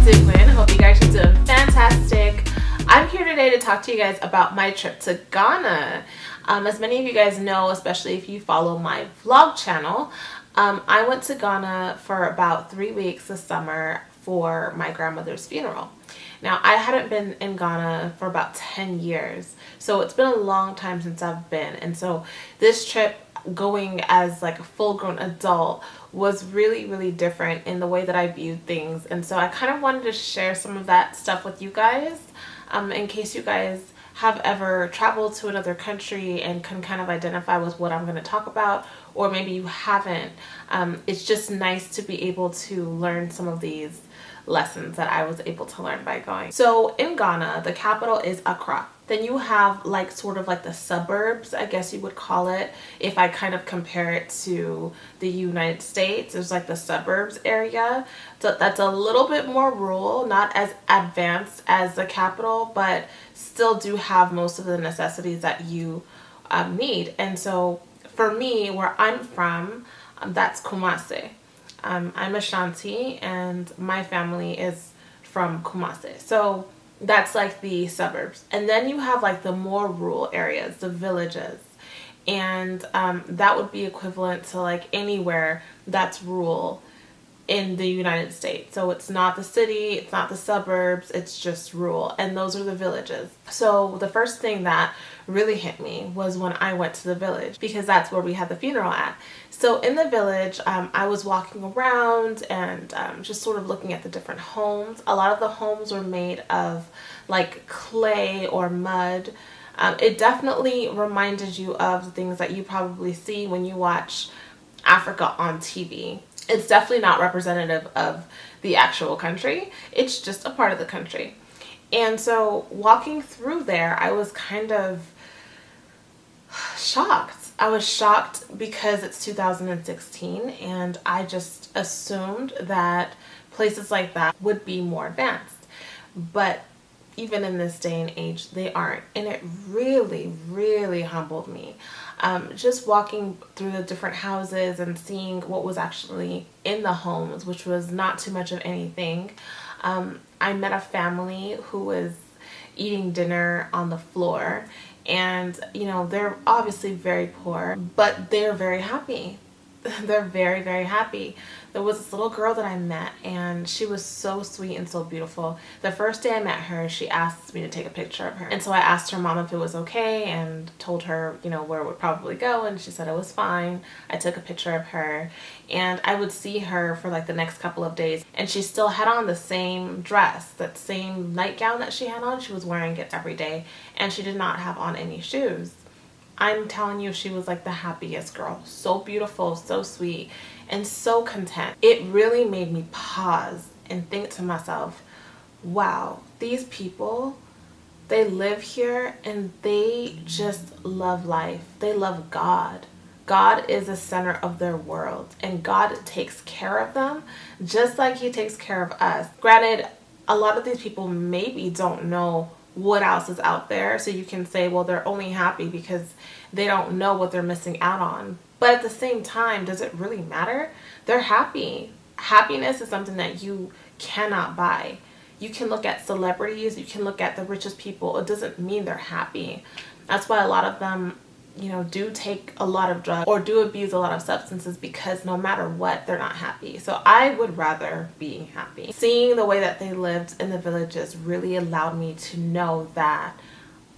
doing? Hope you guys are doing fantastic. I'm here today to talk to you guys about my trip to Ghana. As many of you guys know, especially if you follow my vlog channel, I went to Ghana for about 3 weeks this summer for my grandmother's funeral. Now, I hadn't been in Ghana for about 10 years, so it's been a long time since I've been. And so this trip, going as like a full-grown adult, was really different in the way that I viewed things. And so I kind of wanted to share some of that stuff with you guys, in case you guys have ever traveled to another country and can kind of identify with what I'm going to talk about, or maybe you haven't. It's just nice to be able to learn some of these lessons that I was able to learn by going. So in Ghana, the capital is Accra. Then you have like sort of like the suburbs, I guess you would call it, if I kind of compare it to the United States. There's like the suburbs area. So that's a little bit more rural, not as advanced as the capital, but still do have most of the necessities that you need. And so for me, where I'm from, that's Kumasi. I'm Ashanti and my family is from Kumasi. So that's like the suburbs. And then you have like the more rural areas, the villages. And that would be equivalent to like anywhere that's rural in the United States. So it's not the city, it's not the suburbs, it's just rural. And those are the villages. So the first thing that really hit me was when I went to the village, because that's where we had the funeral at. So in the village, I was walking around and just sort of looking at the different homes. A lot of the homes were made of like clay or mud. It definitely reminded you of the things that you probably see when you watch Africa on TV. It's definitely not representative of the actual country. It's just a part of the country. And so walking through there, I was kind of shocked. I was shocked because it's 2016 and I just assumed that places like that would be more advanced. But even in this day and age, they aren't. And it really humbled me. Just walking through the different houses and seeing what was actually in the homes, which was not too much of anything. I met a family who was eating dinner on the floor, and you know, they're obviously very poor, but they're very happy. They're very happy. There was this little girl that I met and she was so sweet and so beautiful. The first day I met her, she asked me to take a picture of her. And so I asked her mom if it was okay and told her, you know, where it would probably go, and she said it was fine. I took a picture of her and I would see her for like the next couple of days, and she still had on the same dress, that same nightgown that she had on. She was wearing it every day and she did not have on any shoes. I'm telling you, she was like the happiest girl. So beautiful, so sweet, and so content. It really made me pause and think to myself, wow, these people, they live here and they just love life. They love God. God is the center of their world, and God takes care of them just like He takes care of us. Granted, a lot of these people maybe don't know what else is out there, so you can say, well, they're only happy because they don't know what they're missing out on. But at the same time, does it really matter? They're happy. Happiness is something that you cannot buy. You can look at celebrities, you can look at the richest people. It doesn't mean they're happy. That's why a lot of them, you know, do take a lot of drugs or do abuse a lot of substances, because no matter what, they're not happy. So I would rather be happy. Seeing the way that they lived in the villages really allowed me to know that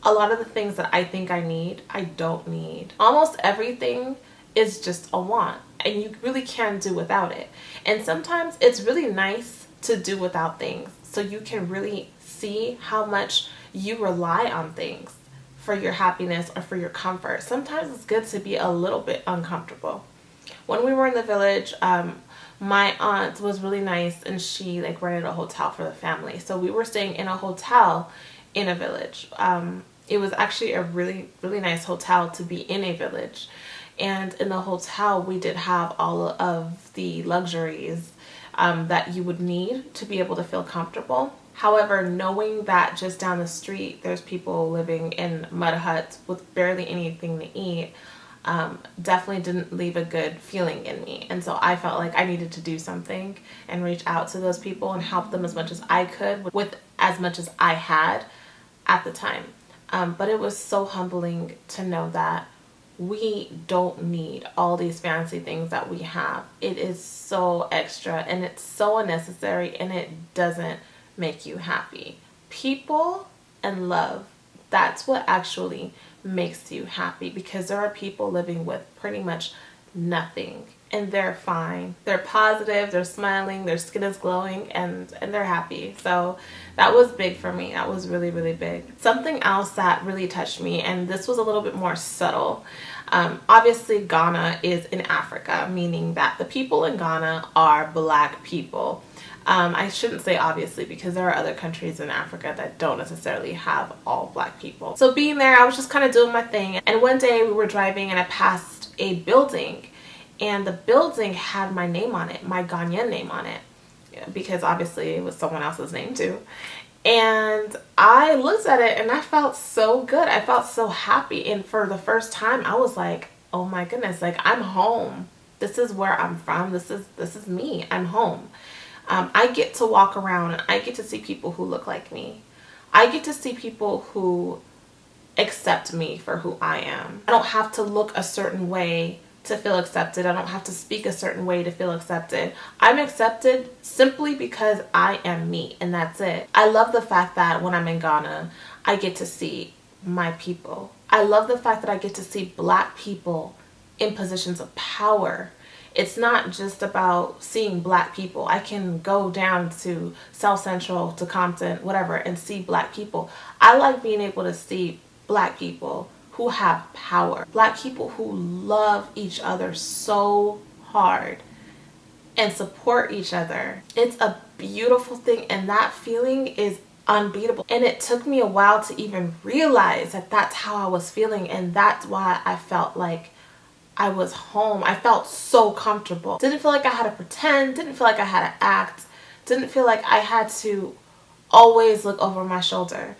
a lot of the things that I think I need, I don't need. Almost everything is just a want, and you really can do without it. And sometimes it's really nice to do without things, so you can really see how much you rely on things for your happiness or for your comfort. Sometimes it's good to be a little bit uncomfortable. When we were in the village, my aunt was really nice and she like rented a hotel for the family. So we were staying in a hotel in a village. It was actually a really nice hotel to be in a village. And in the hotel, we did have all of the luxuries that you would need to be able to feel comfortable. However, knowing that just down the street there's people living in mud huts with barely anything to eat, definitely didn't leave a good feeling in me. And so I felt like I needed to do something and reach out to those people and help them as much as I could with as much as I had at the time. But it was so humbling to know that we don't need all these fancy things that we have. It is so extra and it's so unnecessary, and it doesn't make you happy. People and love, that's what actually makes you happy, because there are people living with pretty much nothing and they're fine. They're positive, they're smiling, their skin is glowing, and they're happy. So that was big for me. That was really, really big. Something else that really touched me, and this was a little bit more subtle. Obviously Ghana is in Africa, meaning that the people in Ghana are Black people. I shouldn't say obviously, because there are other countries in Africa that don't necessarily have all Black people. So being there, I was just kind of doing my thing. And one day we were driving and I passed a building, and the building had my name on it, my Ghanaian name on it, because obviously it was someone else's name too. And I looked at it and I felt so good. I felt so happy. And for the first time, I was like, oh my goodness, like I'm home. This is where I'm from. This is me. I'm home. I get to walk around and I get to see people who look like me. I get to see people who accept me for who I am. I don't have to look a certain way to feel accepted. I don't have to speak a certain way to feel accepted. I'm accepted simply because I am me, and that's it. I love the fact that when I'm in Ghana, I get to see my people. I love the fact that I get to see Black people in positions of power. It's not just about seeing Black people. I can go down to South Central, to Compton, whatever, and see Black people. I like being able to see Black people who have power. Black people who love each other so hard and support each other. It's a beautiful thing, and that feeling is unbeatable. And it took me a while to even realize that that's how I was feeling, and that's why I felt like I was home. I felt so comfortable. Didn't feel like I had to pretend, didn't feel like I had to act, didn't feel like I had to always look over my shoulder.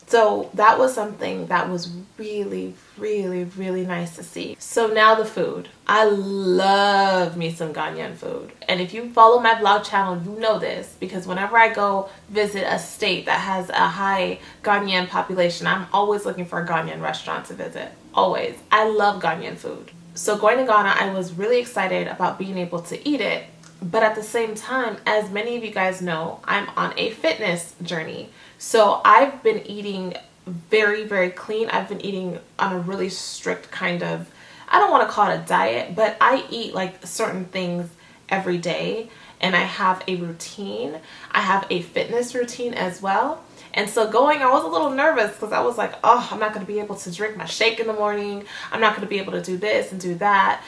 So that was something that was really, really, really nice to see. So now the food. I love me some Ghanaian food. And if you follow my vlog channel, you know this, because whenever I go visit a state that has a high Ghanaian population, I'm always looking for a Ghanaian restaurant to visit. Always. I love Ghanaian food. So going to Ghana, I was really excited about being able to eat it. But at the same time, as many of you guys know, I'm on a fitness journey. So I've been eating very, very clean. I've been eating on a really strict kind of, I don't want to call it a diet, but I eat like certain things every day, and I have a routine. I have a fitness routine as well. And so I was a little nervous because I was like, oh, I'm not going to be able to drink my shake in the morning. I'm not going to be able to do this and do that.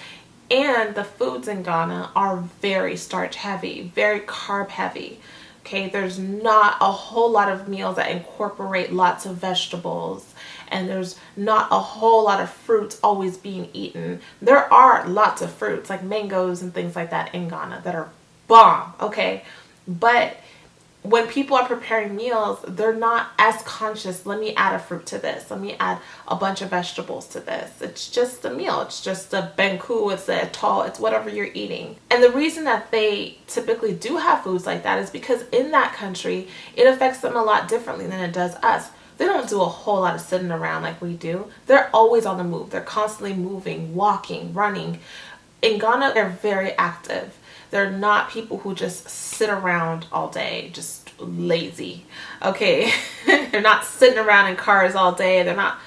And the foods in Ghana are very starch heavy, very carb heavy. Okay, there's not a whole lot of meals that incorporate lots of vegetables, and there's not a whole lot of fruits always being eaten. There are lots of fruits like mangoes and things like that in Ghana that are bomb, okay? But when people are preparing meals, they're not as conscious. Let me add a fruit to this. Let me add a bunch of vegetables to this. It's just a meal. It's just a benku. It's a tall. It's whatever you're eating. And the reason that they typically do have foods like that is because in that country, it affects them a lot differently than it does us. They don't do a whole lot of sitting around like we do. They're always on the move. They're constantly moving, walking, running. In Ghana, they're very active. They're not people who just sit around all day, just lazy, okay? They're not sitting around in cars all day. They're not,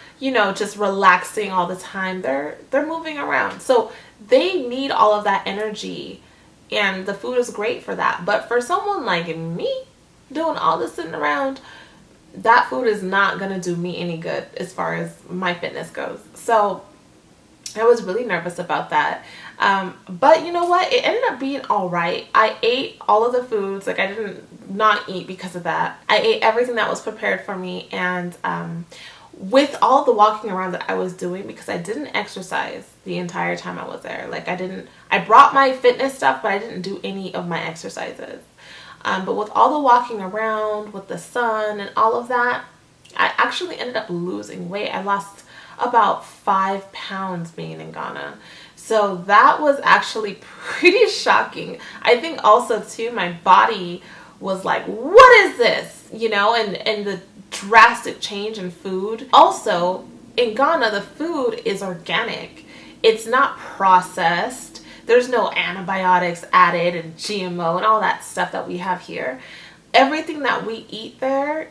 just relaxing all the time. They're moving around. So they need all of that energy, and the food is great for that. But for someone like me, doing all this sitting around, that food is not going to do me any good as far as my fitness goes. So I was really nervous about that. But you know what? It ended up being all right. I ate all of the foods. Like, I didn't not eat because of that. I ate everything that was prepared for me. And with all the walking around that I was doing, because I didn't exercise the entire time I was there. Like, I brought my fitness stuff, but I didn't do any of my exercises. But with all the walking around, with the sun and all of that, I actually ended up losing weight. I lost about 5 pounds being in Ghana. So that was actually pretty shocking. I think also too, my body was like, what is this? You know, and the drastic change in food. Also, in Ghana, the food is organic. It's not processed. There's no antibiotics added and GMO and all that stuff that we have here. Everything that we eat there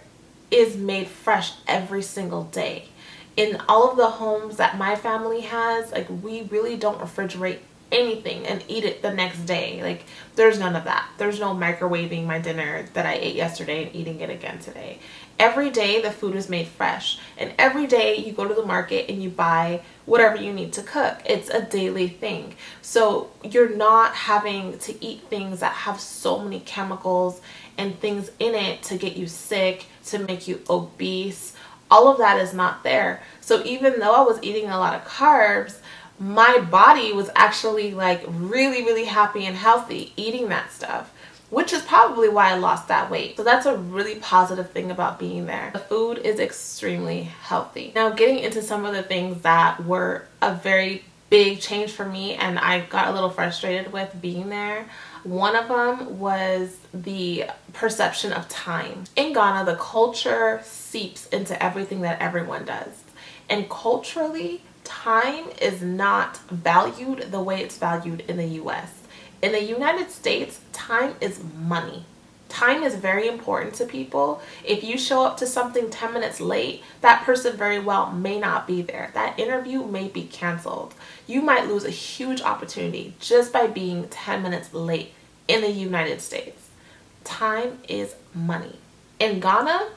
is made fresh every single day. In all of the homes that my family has, like, we really don't refrigerate anything and eat it the next day. Like, there's none of that. There's no microwaving my dinner that I ate yesterday and eating it again today. Every day the food is made fresh, and every day you go to the market and you buy whatever you need to cook. It's a daily thing. So you're not having to eat things that have so many chemicals and things in it to get you sick, to make you obese. All of that is not there. So even though I was eating a lot of carbs, my body was actually like really, really happy and healthy eating that stuff, which is probably why I lost that weight. So that's a really positive thing about being there. The food is extremely healthy. Now, getting into some of the things that were a very big change for me and I got a little frustrated with being there. One of them was the perception of time. In Ghana, the culture seeps into everything that everyone does. And culturally, time is not valued the way it's valued in the US. In the United States, time is money. Time is very important to people. If you show up to something 10 minutes late, that person very well may not be there. That interview may be canceled. You might lose a huge opportunity just by being 10 minutes late in the United States. Time is money. In Ghana,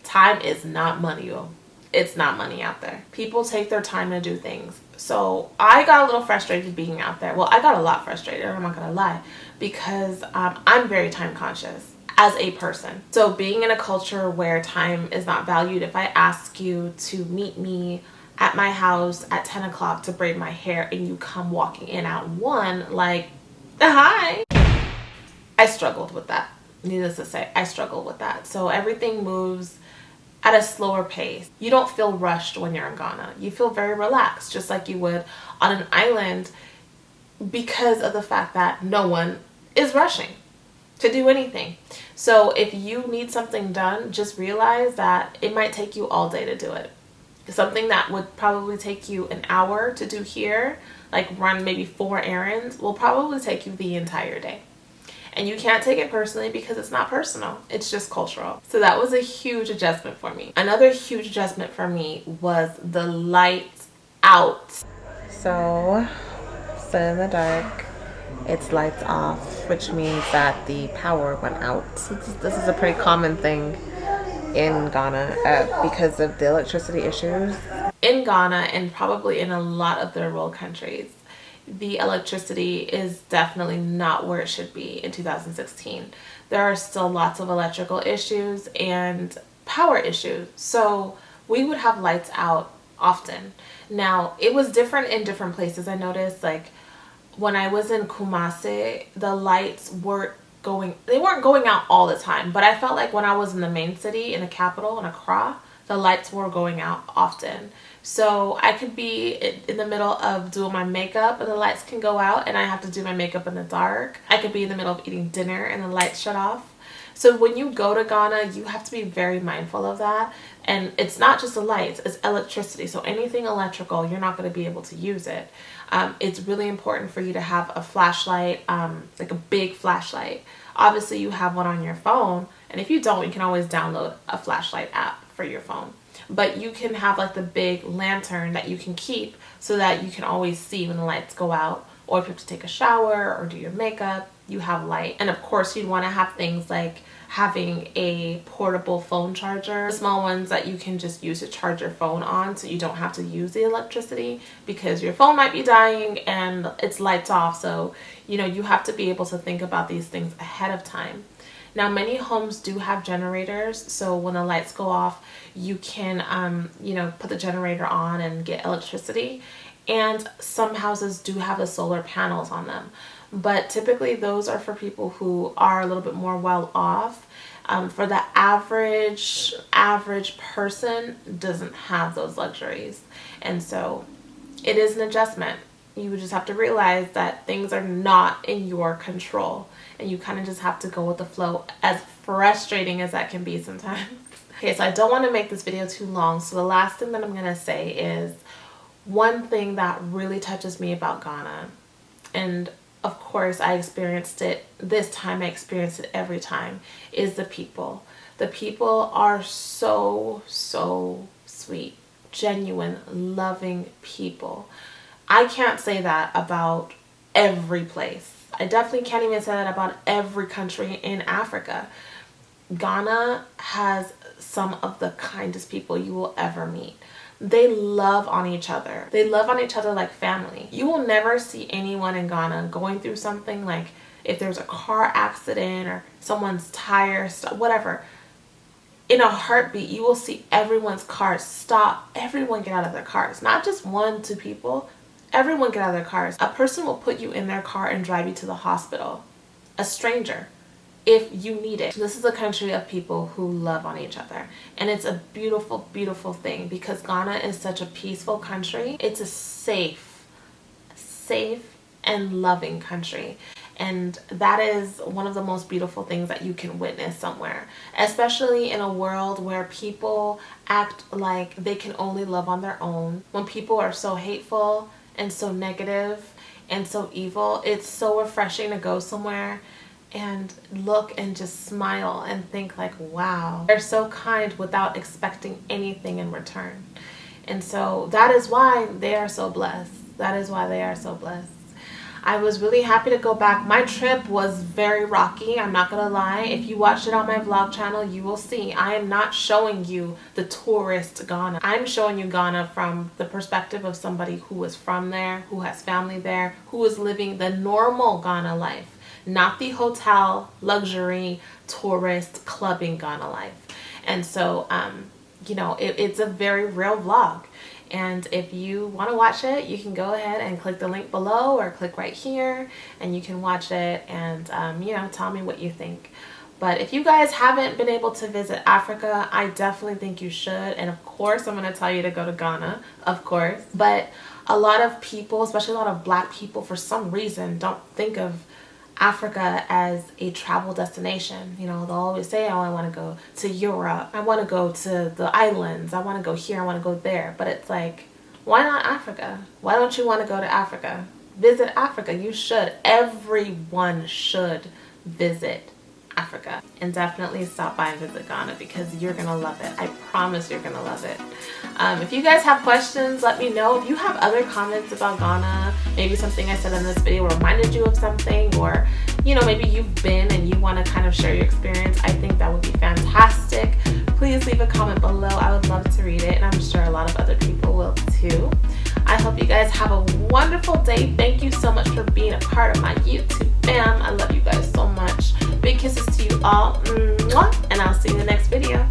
time is not money, yo. It's not money out there. People take their time to do things. So I got a little frustrated being out there. Well, I got a lot frustrated, I'm not gonna lie, because I'm very time conscious as a person. So being in a culture where time is not valued, if I ask you to meet me at my house at 10 o'clock to braid my hair and you come walking in at 1, like, hi. I struggled with that. Needless to say, I struggled with that. So everything moves at a slower pace. You don't feel rushed when you're in Ghana. You feel very relaxed, just like you would on an island, because of the fact that no one is rushing to do anything. So if you need something done, just realize that it might take you all day to do it. Something that would probably take you an hour to do here, like run maybe 4 errands, will probably take you the entire day. And you can't take it personally because it's not personal. It's just cultural. So that was a huge adjustment for me. Another huge adjustment for me was the lights out. So, in the dark, it's lights off, which means that the power went out. This is a pretty common thing in Ghana because of the electricity issues. In Ghana, and probably in a lot of third world countries, the electricity is definitely not where it should be in 2016. There are still lots of electrical issues and power issues. So we would have lights out often. Now, it was different in different places. I noticed, like, when I was in Kumasi, the lights weren't going out all the time. But I felt like when I was in the main city, in the capital, in Accra, the lights were going out often. So I could be in the middle of doing my makeup and the lights can go out and I have to do my makeup in the dark. I could be in the middle of eating dinner and the lights shut off. So when you go to Ghana, you have to be very mindful of that. And it's not just the lights, it's electricity. So anything electrical, you're not going to be able to use it. It's really important for you to have a flashlight, like a big flashlight. Obviously you have one on your phone, and if you don't, you can always download a flashlight app for your phone. But you can have like the big lantern that you can keep so that you can always see when the lights go out, or if you have to take a shower or do your makeup, you have light. And of course you'd want to have things like having a portable phone charger, small ones that you can just use to charge your phone on so you don't have to use the electricity, because your phone might be dying and it's lights off. So, you know, you have to be able to think about these things ahead of time. Now, many homes do have generators, so when the lights go off, you can, you know, put the generator on and get electricity. And some houses do have the solar panels on them. but typically those are for people who are a little bit more well off. For the average person doesn't have those luxuries, and so it is an adjustment. You would just have to realize that things are not in your control, and you kind of just have to go with the flow, as frustrating as that can be sometimes. Okay, so I don't want to make this video too long, so the last thing that I'm going to say is one thing that really touches me about Ghana, and of course I experienced it this time, I experienced it every time, is the people. The people are so sweet, genuine, loving people. I can't say that about every place. I definitely can't even say that about every country in Africa. Ghana has some of the kindest people you will ever meet. They love on each other. They love on each other like family. You will never see anyone in Ghana going through something, like if there's a car accident or someone's tire, whatever. In a heartbeat, you will see everyone's cars stop. Everyone get out of their cars. Not just 1-2 people. Everyone get out of their cars. A person will put you in their car and drive you to the hospital. A stranger, if you need it. This is a country of people who love on each other. And it's a beautiful, beautiful thing, because Ghana is such a peaceful country. It's a safe and loving country. And that is one of the most beautiful things that you can witness somewhere, especially in a world where people act like they can only love on their own. When people are so hateful and so negative and so evil, it's so refreshing to go somewhere and look and just smile and think like, wow, they're so kind without expecting anything in return. And so that is why they are so blessed. That is why they are so blessed. I was really happy to go back. My trip was very rocky, I'm not gonna lie. If you watched it on my vlog channel, you will see I am not showing you the tourist Ghana. I'm showing you Ghana from the perspective of somebody who was from there, who has family there, who is living the normal Ghana life, not the hotel, luxury, tourist, clubbing Ghana life. And so, you know, it's a very real vlog. And if you want to watch it, you can go ahead and click the link below or click right here and you can watch it and, you know, tell me what you think. But if you guys haven't been able to visit Africa, I definitely think you should. And of course, I'm going to tell you to go to Ghana, of course. But a lot of people, especially a lot of Black people, for some reason, don't think of Africa as a travel destination. You know, they'll always say, oh, I want to go to Europe, I want to go to the islands, I want to go here, I want to go there. But it's like, why not Africa? Why don't you want to go to Africa? Visit Africa. You should. Everyone should visit Africa, and definitely stop by and visit Ghana, because you're gonna love it. I promise you're gonna love it. If you guys have questions, let me know. If you have other comments about Ghana, maybe something I said in this video reminded you of something, or you know, maybe you've been and you want to kind of share your experience, I think that would be fantastic. Please leave a comment below. I would love to read it, and I'm sure a lot of other people will too. I hope you guys have a wonderful day. Thank you so much for being a part of my YouTube fam. I love you guys so much. Big kisses to you all. Mwah. And I'll see you in the next video.